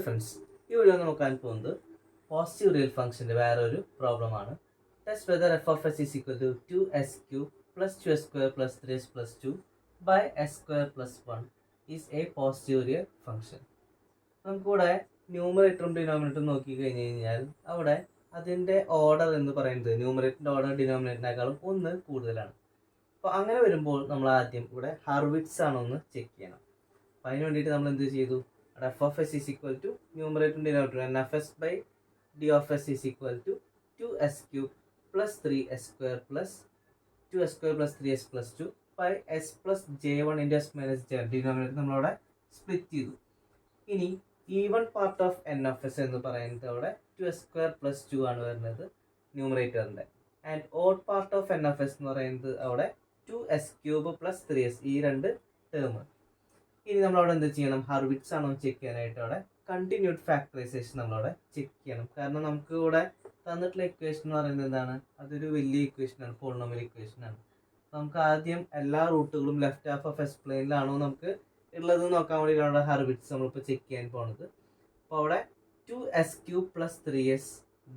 Friends, ഈ video നോക്കാൻ പോകുന്നത് പോസിറ്റീവ് റിയൽ ഫംഗ്ഷൻ്റെ വേറൊരു പ്രോബ്ലമാണ്. Test whether F of S is equal to 2s³ plus 2s² plus 3s plus 2 by s² plus 1 is A positive real function. നമുക്കിവിടെ ന്യൂമറേറ്ററും ഡിനോമിനേറ്ററും നോക്കി കഴിഞ്ഞ് കഴിഞ്ഞാൽ അവിടെ അതിൻ്റെ ഓർഡർ എന്ന് പറയുന്നത് ന്യൂമറേറ്ററിൻ്റെ ഓർഡർ ഡിനോമിനേറ്ററിനേക്കാളും ഒന്ന് കൂടുതലാണ്. അപ്പോൾ അങ്ങനെ വരുമ്പോൾ നമ്മൾ ആദ്യം ഇവിടെ ഹർവിറ്റ്സ് ആണോ എന്ന് ചെക്ക് ചെയ്യണം. അപ്പോൾ അതിന് വേണ്ടിയിട്ട് നമ്മൾ എന്ത് ചെയ്തു, f of s is equal to numerator and denominator nfs by d of s is equal to 2s³ plus 3s² plus 2s² plus 3s plus 2 by s plus j1 into s minus j denominator നമ്മളവിടെ split ചെയ്തു. ഇനി even part of N of S എന്ന് പറയുന്നത് അവിടെ 2s² plus 2 ആണ് വരുന്നത് ന്യൂമറേറ്ററിൻ്റെ. And odd part of N of S എന്ന് പറയുന്നത് അവിടെ 2s³ plus 3s, ഈ രണ്ട് ടേം. ഇനി നമ്മളവിടെ എന്ത് ചെയ്യണം, ഹർവിറ്റ്സ് ആണോ ചെക്ക് ചെയ്യാനായിട്ട് അവിടെ കണ്ടിന്യൂഡ് ഫാക്ടറൈസേഷൻ നമ്മളവിടെ ചെക്ക് ചെയ്യണം. കാരണം നമുക്ക് ഇവിടെ തന്നിട്ടുള്ള ഇക്വേഷൻ എന്ന് പറയുന്നത് എന്താണ്, അതൊരു വലിയ ഇക്വേഷനാണ്, പോളിനോമിയൽ ഇക്വേഷനാണ്. നമുക്ക് ആദ്യം എല്ലാ റൂട്ടുകളും ലെഫ്റ്റ് ഹാഫ് ഓഫ് എസ് പ്ലെയിനിലാണോ നമുക്ക് ഉള്ളത് നോക്കാൻ വേണ്ടിയിട്ടാണ് ഹർവിറ്റ്സ് നമ്മളിപ്പോൾ ചെക്ക് ചെയ്യാൻ പോകുന്നത്. അപ്പോൾ അവിടെ 2s³ plus 3s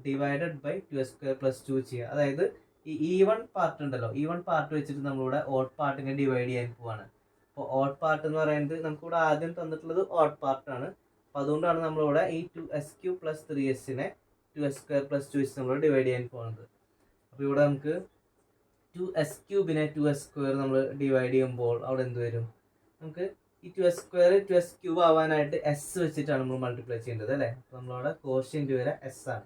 divided by 2s² plus 2 ചെയ്യുക. അതായത് ഈ ഈവൺ പാർട്ട് ഉണ്ടല്ലോ, ഈവൺ പാർട്ട് വെച്ചിട്ട് നമ്മളിവിടെ ഓഡ് പാർട്ടിനെ ഡിവൈഡ് ചെയ്യാൻ പോവാണ്. അപ്പോൾ ഓഡ് പാർട്ട് എന്ന് പറയുന്നത് നമുക്കിവിടെ ആദ്യം തന്നിട്ടുള്ളത് ഓഡ് പാർട്ടാണ്. അപ്പോൾ അതുകൊണ്ടാണ് നമ്മളിവിടെ ഈ 2s³ plus 3sനെ 2s² plus 2s നമ്മൾ ഡിവൈഡ് ചെയ്യാൻ പോകുന്നത്. അപ്പോൾ ഇവിടെ നമുക്ക് 2s³ 2s² നമ്മൾ ഡിവൈഡ് ചെയ്യുമ്പോൾ അവിടെ എന്ത് വരും, നമുക്ക് ഈ 2s² 2s³ ആവാനായിട്ട് എസ് വെച്ചിട്ടാണ് നമ്മൾ മൾട്ടിപ്ലൈ ചെയ്യേണ്ടത് അല്ലേ. അപ്പോൾ നമ്മളവിടെ കോഷ്യൻ്റ് വരെ എസ് ആണ്.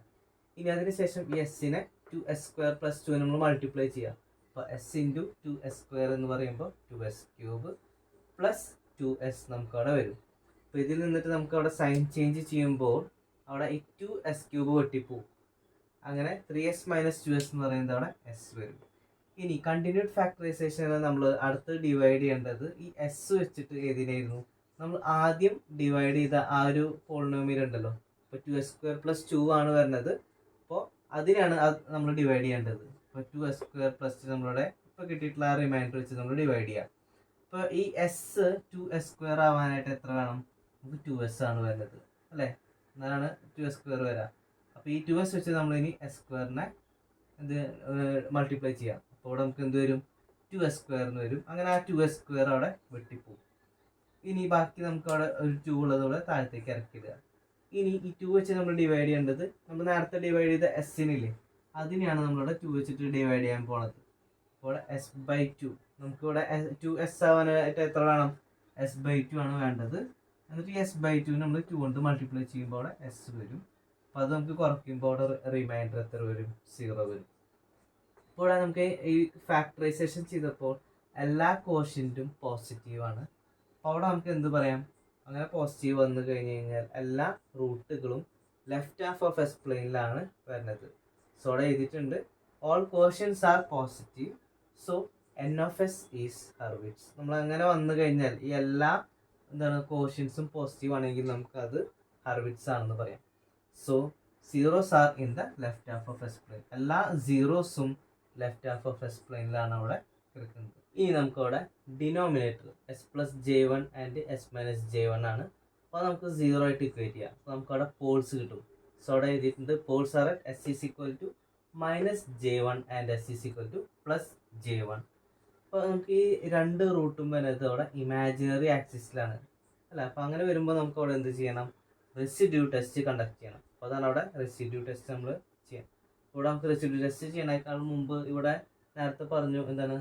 ഇനി അതിന് ശേഷം ഈ എസ്സിനെ 2s² plus 2 നമ്മൾ മൾട്ടിപ്ലൈ ചെയ്യാം. അപ്പോൾ s ഇൻറ്റു 2s² എന്ന് പറയുമ്പോൾ 2s³ പ്ലസ് 2s നമുക്കവിടെ വരും. അപ്പോൾ ഇതിൽ നിന്നിട്ട് നമുക്ക് അവിടെ സൈൻ ചേഞ്ച് ചെയ്യുമ്പോൾ അവിടെ ഈ 2s³ വെട്ടിപ്പോവും. അങ്ങനെ 3s മൈനസ് 2s എന്ന് പറയുന്നത് അവിടെ s വരും. ഇനി കണ്ടിന്യൂഡ് ഫാക്ടറൈസേഷൻ നമ്മൾ അടുത്ത് ഡിവൈഡ് ചെയ്യേണ്ടത് ഈ s വെച്ചിട്ട് ഏതിനായിരുന്നു, നമ്മൾ ആദ്യം ഡിവൈഡ് ചെയ്ത ആ ഒരു പോളിനോമിയൽ ഉണ്ടല്ലോ. ഇപ്പോൾ 2s² plus 2 ആണ് വരുന്നത്. അപ്പോൾ അതിനാണ് നമ്മൾ ഡിവൈഡ് ചെയ്യേണ്ടത്. അപ്പോൾ 2s² plus നമ്മളുടെ ഇപ്പോൾ കിട്ടിയിട്ടുള്ള ആ റിമൈൻഡർ വെച്ച് നമ്മൾ ഡിവൈഡ് ചെയ്യാം. അപ്പോൾ ഈ എസ് 2s² ആവാനായിട്ട് എത്ര വേണം, നമുക്ക് 2s ആണ് വരുന്നത് അല്ലേ. എന്നാലാണ് 2s² വരാം. അപ്പോൾ ഈ 2s വെച്ച് നമ്മൾ ഇനി s² എന്ത് മൾട്ടിപ്ലൈ ചെയ്യാം. അപ്പോൾ ഇവിടെ നമുക്ക് എന്ത് വരും, 2s² എന്ന് വരും. അങ്ങനെ ആ 2s² അവിടെ വെട്ടിപ്പോവും. ഇനി ബാക്കി നമുക്ക് അവിടെ ഒരു 2 ഉള്ളതോടെ താഴത്തേക്ക് ഇറക്കിയിടുക. ഇനി ഈ 2 വെച്ച് നമ്മൾ ഡിവൈഡ് ചെയ്യേണ്ടത്, നമ്മൾ നേരത്തെ ഡിവൈഡ് ചെയ്ത എസ്സിനില്ലേ, അതിനെയാണ് നമ്മളിവിടെ 2 വെച്ചിട്ട് ഡിവൈഡ് ചെയ്യാൻ പോണത്. അപ്പോൾ s/2 നമുക്കിവിടെ 2s ആവാനായിട്ട് എത്ര വേണം, s/2 ആണ് വേണ്ടത്. എന്നിട്ട് ഈ s/2 നമ്മൾ 2 കൊണ്ട് മൾട്ടിപ്ലൈ ചെയ്യുമ്പോൾ അവിടെ s വരും. അപ്പോൾ അത് നമുക്ക് കുറയ്ക്കുമ്പോൾ അവിടെ റിമൈൻഡർ എത്ര വരും, 0 വരും. അപ്പോൾ ഇവിടെ നമുക്ക് ഈ ഫാക്ടറൈസേഷൻ ചെയ്തപ്പോൾ എല്ലാ കോഷ്യൻറ്റും പോസിറ്റീവാണ്. അപ്പോൾ അവിടെ നമുക്ക് എന്ത് പറയാം, അങ്ങനെ പോസിറ്റീവ് വന്നു കഴിഞ്ഞ് കഴിഞ്ഞാൽ എല്ലാ റൂട്ടുകളും ലെഫ്റ്റ് ഹാഫ് ഓഫ് എസ് പ്ലെയിനിലാണ് വരുന്നത്. സോ അവിടെ എഴുതിയിട്ടുണ്ട് all quotients are positive, so N of S is Hurwitz. നമ്മൾ അങ്ങനെ വന്നു കഴിഞ്ഞാൽ ഈ എല്ലാ കോഷ്യൻസും പോസിറ്റീവ് ആണെങ്കിൽ നമുക്കത് ഹർവിറ്റ്സ് ആണെന്ന് പറയാം. So zeros are in the left half of S plane. എല്ലാ സീറോസും ലെഫ്റ്റ് ഹാഫ് ഓഫ് എസ് പ്ലെയിനിലാണ് അവിടെ കിടക്കുന്നത്. ഇനി നമുക്കവിടെ denominator S plus j1 and S minus j1 ആണ്. അപ്പോൾ നമുക്ക് 0 ആയിട്ട് ഇക്വേറ്റ് ചെയ്യാം. അപ്പോൾ നമുക്കവിടെ പോൾസ് കിട്ടും. സോ അവിടെ എഴുതിയിട്ടുണ്ട് poles are at s is equal to -j1 and s is equal to plus j1. അപ്പോൾ നമുക്ക് ഈ രണ്ട് റൂട്ടും വരുന്നത് അവിടെ ഇമാജിനറി ആക്സിസിലാണ് അല്ല. അപ്പോൾ അങ്ങനെ വരുമ്പോൾ നമുക്ക് അവിടെ എന്ത് ചെയ്യണം, റെസിഡ്യൂ ടെസ്റ്റ് കണ്ടക്ട് ചെയ്യണം. അപ്പോൾ അതാണ് അവിടെ റെസിഡ്യൂ ടെസ്റ്റ് നമ്മൾ ചെയ്യാം. ഇവിടെ നമുക്ക് റെസിഡ്യൂ ടെസ്റ്റ് ചെയ്യണേക്കാൾ മുമ്പ് ഇവിടെ നേരത്തെ പറഞ്ഞു എന്താണ്,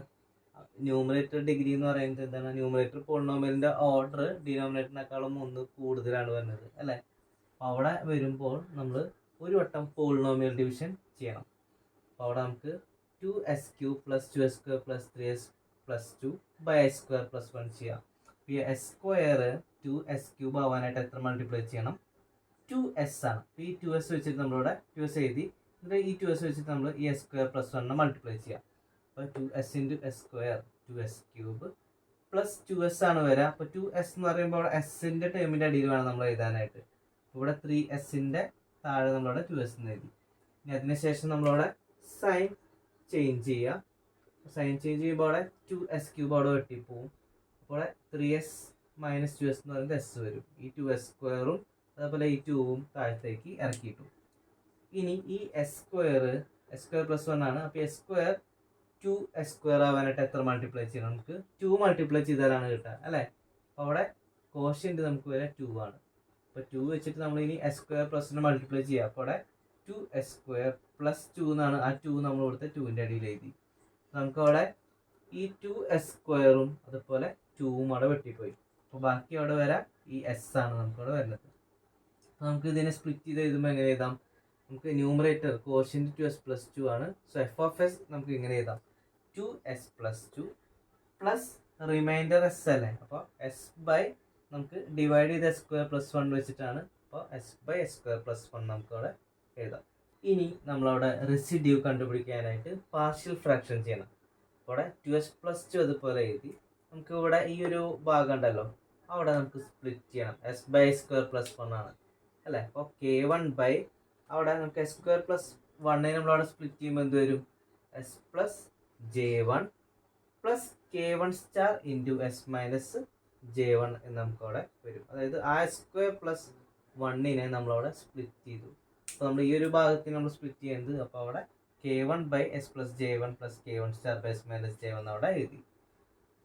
ന്യൂമറേറ്റർ ഡിഗ്രി എന്ന് പറയുന്നത് എന്താണ്, ന്യൂമറേറ്റർ പോളിനോമിയലിൻ്റെ ഓർഡർ ഡിനോമിനേറ്ററിനേക്കാളും 1 കൂടുതലാണ് വരുന്നത് അല്ലേ. അപ്പോൾ അവിടെ വരുമ്പോൾ നമ്മൾ ഒരു വട്ടം പോളിനോമിയൽ ഡിവിഷൻ ചെയ്യണം. അപ്പോൾ അവിടെ നമുക്ക് 2s³ plus 2s² plus 3s plus 2 by s² plus 1 ചെയ്യാം. ഈ s² 2s³ ആവാനായിട്ട് എത്ര മൾട്ടിപ്ലൈ ചെയ്യണം, 2s ആണ്. ഈ 2s വെച്ചിട്ട് നമ്മളിവിടെ 2s എഴുതി, എന്നിട്ട് ഈ 2s വെച്ചിട്ട് നമ്മൾ ഈ s² plus 1 മൾട്ടിപ്ലൈ ചെയ്യാം. അപ്പോൾ 2s into s² 2s³ plus 2s ആണ് വരിക. അപ്പോൾ 2s എന്ന് പറയുമ്പോൾ അവിടെ എസിൻ്റെ ടേമിൻ്റെ അടിയിൽ വേണം നമ്മൾ എഴുതാനായിട്ട്. ഇവിടെ 3sൻ്റെ താഴെ നമ്മളിവിടെ 2s എന്ന് എഴുതി. ഇനി അതിനുശേഷം നമ്മളവിടെ സൈൻ ചേഞ്ച് ചെയ്യുക. സൈൻ ചേഞ്ച് ചെയ്യുമ്പോൾ അവിടെ 2s³ അവിടെ വെട്ടിപ്പോവും. അപ്പോൾ 3s മൈനസ് 2s എന്ന് പറയുന്നത് s വരും. ഈ 2s² അതേപോലെ ഈ 2ഉം താഴത്തേക്ക് ഇറക്കിയിട്ടു. ഇനി ഈ എസ് സ്ക്വയർ പ്ലസ് 1 ആണ്. അപ്പോൾ എസ് സ്ക്വയർ 2s² ആവാനായിട്ട് എത്ര മൾട്ടിപ്ലൈ ചെയ്യണം? നമുക്ക് 2 മൾട്ടിപ്ലൈ ചെയ്താലാണ് കിട്ടുക അല്ലേ. അപ്പോൾ അവിടെ കോഷ്യൻ്റ് നമുക്ക് വരെ 2 ആണ്. അപ്പോൾ 2 വെച്ചിട്ട് നമ്മൾ ഇനി s² പ്ലസ് മൾട്ടിപ്ലൈ ചെയ്യുക. അപ്പോൾ അവിടെ 2s² പ്ലസ് 2 എന്നാണ്. ആ 2 നമ്മൾ ഇവിടുത്തെ 2ൻ്റെ അടിയിൽ എഴുതി. നമുക്കവിടെ ഈ 2s² അതുപോലെ 2ഉം അവിടെ വെട്ടിപ്പോയി. അപ്പോൾ ബാക്കി അവിടെ വരാം ഈ s ആണ് നമുക്കവിടെ വരുന്നത്. അപ്പോൾ നമുക്ക് ഇതിനെ സ്പ്ലിറ്റ് ചെയ്ത് എഴുതുമ്പോൾ എങ്ങനെ എഴുതാം? നമുക്ക് ന്യൂമറേറ്റർ കോഷ്യൻ്റ് 2s പ്ലസ് 2 ആണ്. സോ എഫ് ഓഫ് എസ് നമുക്ക് ഇങ്ങനെ എഴുതാം 2s plus 2 plus reminder S അല്ലേ. അപ്പോൾ എസ് ബൈ നമുക്ക് ഡിവൈഡ് ചെയ്ത് s² പ്ലസ് 1 വെച്ചിട്ടാണ്. അപ്പോൾ എസ് ബൈ s² പ്ലസ് 1 നമുക്ക് അവിടെ എഴുതാം. ഇനി നമ്മളവിടെ റെസിഡ്യൂ കണ്ടുപിടിക്കാനായിട്ട് പാർഷ്യൽ ഫ്രാക്ഷൻ ചെയ്യണം. അവിടെ 2s പ്ലസ് 2 അതുപോലെ എഴുതി. നമുക്ക് ഇവിടെ ഈ ഒരു ഭാഗം ഉണ്ടല്ലോ, അവിടെ നമുക്ക് സ്പ്ലിറ്റ് ചെയ്യണം. എസ് ബൈ s² പ്ലസ് 1 ആണ് അല്ലേ. അപ്പോൾ k1 ബൈ അവിടെ നമുക്ക് s² പ്ലസ് 1 നമ്മളവിടെ സ്പ്ലിറ്റ് ചെയ്യുമ്പോൾ എന്ത് വരും? S plus j1 plus k1 star into S minus j1 എന്ന് നമുക്കവിടെ വരും. അതായത് ആ s² പ്ലസ് 1നെ നമ്മളവിടെ സ്പ്ലിറ്റ് ചെയ്തു. അപ്പോൾ നമ്മൾ ഈ ഒരു ഭാഗത്തിന് നമ്മൾ സ്പ്ലിറ്റ് ചെയ്യുന്നത്. അപ്പോൾ അവിടെ k1 by S plus j1 plus k1 star by S minus j1 അവിടെ എഴുതി.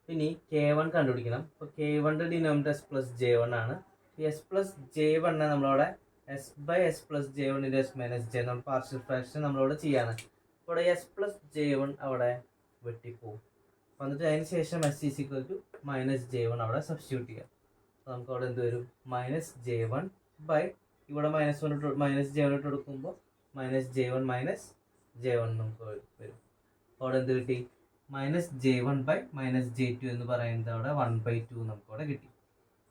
ഇനി k1 കണ്ടുപിടിക്കണം. അപ്പോൾ k1ൻ്റെ ഡിനോമിനേറ്റർ എസ് പ്ലസ് j1 ആണ്. ഈ എസ് പ്ലസ് j1 നമ്മളവിടെ S by S plus j1 into S minus j നമ്മൾ പാർഷ്യൽ ഫ്രാക്ഷൻ നമ്മളവിടെ ചെയ്യാണ്. അപ്പോൾ അവിടെ എസ് പ്ലസ് j1 അവിടെ വെട്ടിപ്പോവും. എന്നിട്ട് അതിന് ശേഷം S is equal to minus j1 അവിടെ സബ്സ്റ്റിറ്റ്യൂട്ട് ചെയ്യാം. അപ്പോൾ നമുക്ക് അവിടെ എന്ത് വരും? മൈനസ് j1 ബൈ ഇവിടെ മൈനസ് j1 ഇട്ട് കൊടുക്കുമ്പോൾ മൈനസ് j1 മൈനസ് j1 നമുക്ക് വരും. അവിടെ എന്ത് കിട്ടി? Minus j1 by minus j2 എന്ന് പറയുന്നത് അവിടെ 1/2 നമുക്ക് അവിടെ കിട്ടി.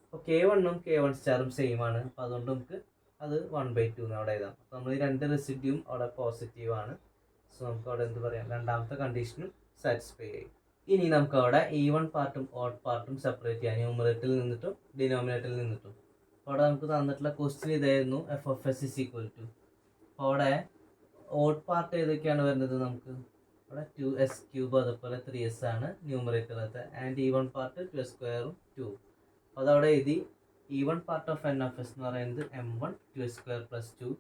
അപ്പോൾ k1ഉം k1 സ്റ്റാറും സെയിം ആണ്. അപ്പോൾ അതുകൊണ്ട് നമുക്ക് അത് 1/2 എന്ന് അവിടെ എഴുതാം. അപ്പോൾ നമ്മൾ ഈ രണ്ട് റെസിഡ്യൂവും അവിടെ പോസിറ്റീവ് ആണ്. സോ നമുക്ക് അവിടെ എന്ത് പറയാം? രണ്ടാമത്തെ കണ്ടീഷനും സാറ്റിസ്ഫൈ ആയി. ഇനി നമുക്ക് അവിടെ ഈവൺ പാർട്ടും ഓഡ് പാർട്ടും സെപ്പറേറ്റ് ചെയ്യാം, ന്യൂമറേറ്ററിൽ നിന്നിട്ടും ഡിനോമിനേറ്ററിൽ നിന്നിട്ടും. അപ്പോൾ അവിടെ നമുക്ക് തന്നിട്ടുള്ള ക്വസ്റ്റ്യൻ ഇതായിരുന്നു F of S is equal to. അപ്പോൾ അവിടെ ഓഡ് പാർട്ട് ഏതൊക്കെയാണ് വരുന്നത്? നമുക്ക് അവിടെ 2s³ അതുപോലെ 3s ആണ് ന്യൂമറേറ്ററിലത്തെ. ആൻഡ് ഈവൺ പാർട്ട് 2s²ഉം 2. അപ്പോൾ അതവിടെ എഴുതി. Even part of n of S എന്ന് പറയുന്നത് m1 2s² plus 2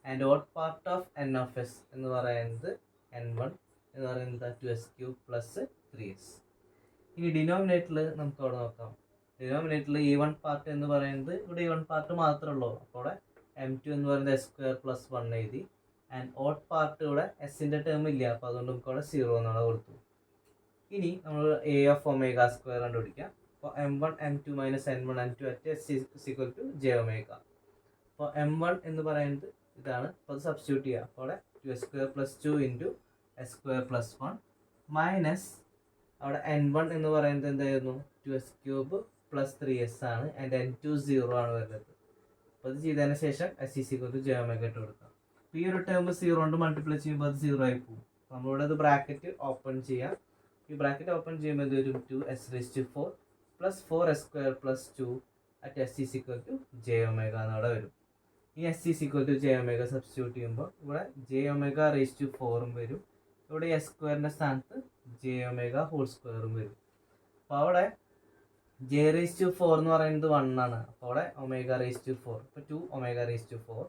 and odd part of n of S എന്ന് പറയുന്നത് n1 എന്ന് പറയുന്നത് 2s³ പ്ലസ് 3s. ഇനി ഡിനോമിനേറ്ററിൽ നമുക്ക് അവിടെ നോക്കാം. ഡിനോമിനേറ്ററിൽ ഈവൺ പാർട്ട് എന്ന് പറയുന്നത് ഇവിടെ ഈവൺ പാർട്ട് മാത്രമേ ഉള്ളൂ. അപ്പോൾ അവിടെ m2 എന്ന് പറയുന്നത് s² പ്ലസ് 1 എഴുതി. ആൻഡ് ഓഡ് പാർട്ട് ഇവിടെ എസിൻ്റെ ടേം ഇല്ല. അപ്പോൾ അതുകൊണ്ട് നമുക്ക് അവിടെ 0 എന്നാണ് കൊടുത്തു. ഇനി നമ്മൾ a ഓഫ് ω² കണ്ടുപിടിക്കാം. അപ്പോൾ m1 m2 minus n1 n2 at s is equal to j ω. അപ്പോൾ m1 എന്ന് പറയുന്നത് ഇതാണ്. അപ്പോൾ അത് സബ്സ്റ്റിറ്റ്യൂട്ട് ചെയ്യുക. അപ്പോൾ അവിടെ 2s² plus 2 into s² plus 1 minus അവിടെ n1 എന്ന് പറയുന്നത് എന്തായിരുന്നു? 2s³ പ്ലസ് 3s ആണ്. ആൻഡ് n2 0 ആണ് വരുന്നത്. അപ്പോൾ അത് ചെയ്തതിന് ശേഷം s is equal to j ω ഇട്ട് കൊടുക്കാം. അപ്പോൾ ഈ ഒരു ടേം 0 കൊണ്ട് മൾട്ടിപ്ലൈ ചെയ്യുമ്പോൾ അത് 0 ആയി പോകും. അപ്പോൾ നമ്മളിവിടെ അത് ബ്രാക്കറ്റ് ഓപ്പൺ ചെയ്യാം. ഈ ബ്രാക്കറ്റ് ഓപ്പൺ ചെയ്യുമ്പോൾ ഇത് വരും 2s⁴ plus 4s² plus 2 at s is equal to j ω എന്നവിടെ വരും. ഈ s is equal to j ω substitute ചെയ്യുമ്പോൾ ഇവിടെ j ω⁴ വരും. ഇവിടെ s² സ്ഥാനത്ത് j ω² വരും. അപ്പോൾ അവിടെ j⁴ എന്ന് പറയുന്നത് 1 ആണ്. അപ്പോൾ അവിടെ ω⁴. അപ്പോൾ 2ω⁴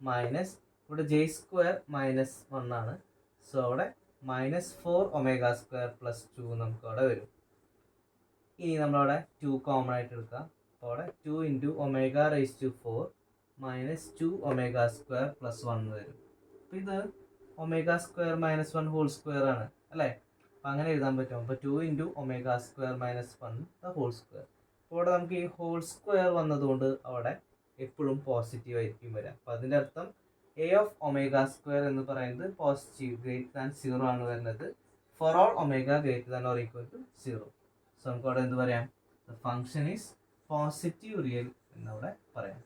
മൈനസ് ഇവിടെ j² മൈനസ് 1 ആണ്. സോ അവിടെ -4ω² പ്ലസ് 2 നമുക്ക് അവിടെ വരും. ഇനി നമ്മളവിടെ 2 കോമൺ ആയിട്ട് എടുക്കാം. അപ്പോൾ അവിടെ 2 ഇൻറ്റു ω⁴ മൈനസ് 2ω² പ്ലസ് 1 വരും. അപ്പോൾ ഇത് ω² മൈനസ് 1 ഹോൾ സ്ക്വയർ ആണ് അല്ലേ. അപ്പോൾ അങ്ങനെ എഴുതാൻ പറ്റും. അപ്പോൾ 2 into ω² minus 1 the whole square. അപ്പോൾ ഇവിടെ നമുക്ക് ഈ ഹോൾ സ്ക്വയർ വന്നതുകൊണ്ട് അവിടെ എപ്പോഴും പോസിറ്റീവ് ആയിരിക്കും വരിക. അപ്പോൾ അതിൻ്റെ അർത്ഥം a ഓഫ് ω² എന്ന് പറയുന്നത് പോസിറ്റീവ് ഗ്രേറ്റർ ദാൻ 0 ആണ് വരുന്നത് for all ω greater than or equal to 0. So നമുക്ക് അവിടെ എന്ത് പറയാം? The function is positive real എന്നവിടെ പറയാം.